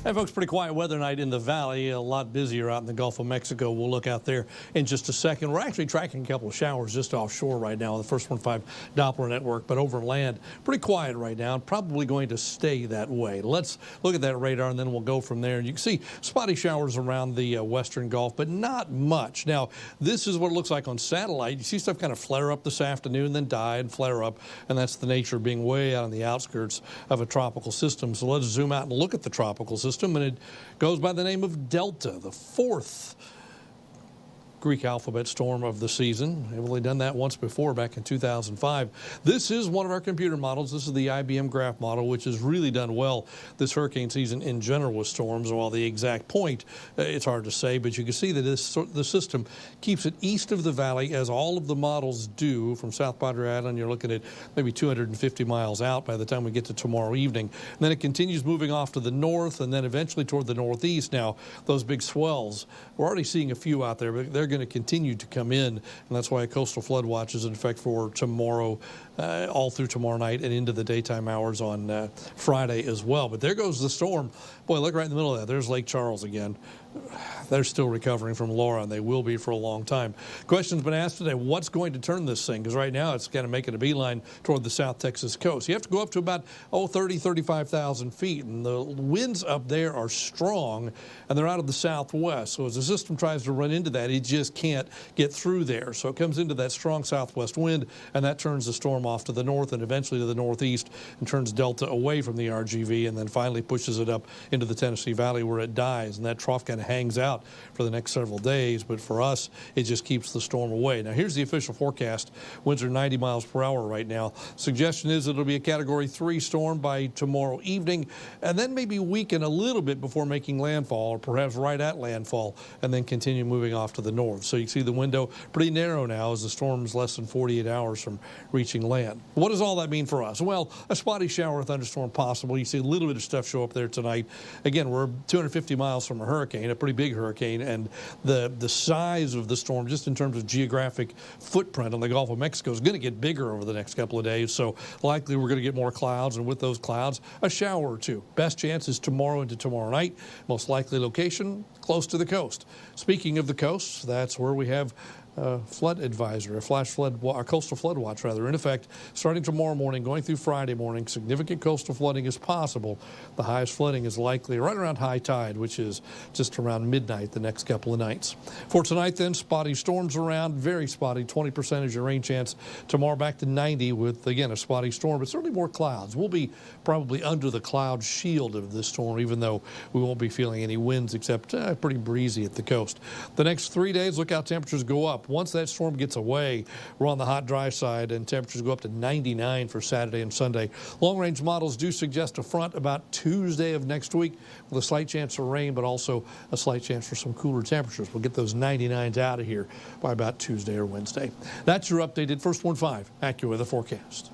Hey folks, pretty quiet weather night in the valley, a lot busier out in the Gulf of Mexico. We'll look out there in just a second. We're actually tracking a couple of showers just offshore right now on the First 1.5 Doppler network, but over land, pretty quiet right now, probably going to stay that way. Let's look at that radar and then we'll go from there. And you can see spotty showers around the western Gulf, but not much. Now, this is what it looks like on satellite. You see stuff kind of flare up this afternoon, then die and flare up, and that's the nature of being way out on the outskirts of a tropical system. So let's zoom out and look at the tropical system. And it goes by the name of Delta, the fourth Greek alphabet storm of the season. They've only done that once before, back in 2005. This is one of our computer models. This is the IBM graph model, which has really done well this hurricane season in general with storms. While the exact point, it's hard to say, but you can see that the system keeps it east of the valley, as all of the models do. From South Padre Island, you're looking at maybe 250 miles out by the time we get to tomorrow evening. And then it continues moving off to the north and then eventually toward the northeast. Now, those big swells, we're already seeing a few out there, but they're going to continue to come in, and that's why a coastal flood watch is in effect for tomorrow, all through tomorrow night and into the daytime hours on Friday as well. But there goes the storm. Boy, look right in the middle of that. There's Lake Charles again. They're still recovering from Laura, and they will be for a long time. Question's been asked today, what's going to turn this thing? Because right now it's kind of making a beeline toward the South Texas coast. You have to go up to about 35,000 feet, and the winds up there are strong, and they're out of the southwest. So as the system tries to run into that, it just can't get through there. So it comes into that strong southwest wind, and that turns the storm off to the north and eventually to the northeast, and turns Delta away from the RGV, and then finally pushes it up into the Tennessee Valley where it dies, and that trough kind of hangs out for the next several days. But for us, it just keeps the storm away. Now, here's the official forecast. Winds are 90 miles per hour right now. Suggestion is it'll be a Category 3 storm by tomorrow evening, and then maybe weaken a little bit before making landfall, or perhaps right at landfall, and then continue moving off to the north. So you see the window pretty narrow now as the storm's less than 48 hours from reaching land. What does all that mean for us? Well, a spotty shower or thunderstorm possible. You see a little bit of stuff show up there tonight. Again, we're 250 miles from a hurricane, a pretty big hurricane, and the size of the storm, just in terms of geographic footprint on the Gulf of Mexico, is going to get bigger over the next couple of days. So likely we're going to get more clouds, and with those clouds, a shower or two. Best chance is tomorrow into tomorrow night. Most likely location close to the coast. Speaking of the coast, that's where we have flood advisory, a coastal flood watch rather, in effect starting tomorrow morning, going through Friday morning. Significant coastal flooding is possible. The highest flooding is likely right around high tide, which is just around midnight the next couple of nights. For tonight then, spotty storms around, very spotty, 20% is your rain chance. Tomorrow back to 90 with, again, a spotty storm, but certainly more clouds. We'll be probably under the cloud shield of this storm, even though we won't be feeling any winds except pretty breezy at the coast. The next 3 days, look how temperatures go up. Once that storm gets away, we're on the hot, dry side, and temperatures go up to 99 for Saturday and Sunday. Long-range models do suggest a front about Tuesday of next week with a slight chance of rain, but also a slight chance for some cooler temperatures. We'll get those 99s out of here by about Tuesday or Wednesday. That's your updated First 1.5 AccuWeather forecast.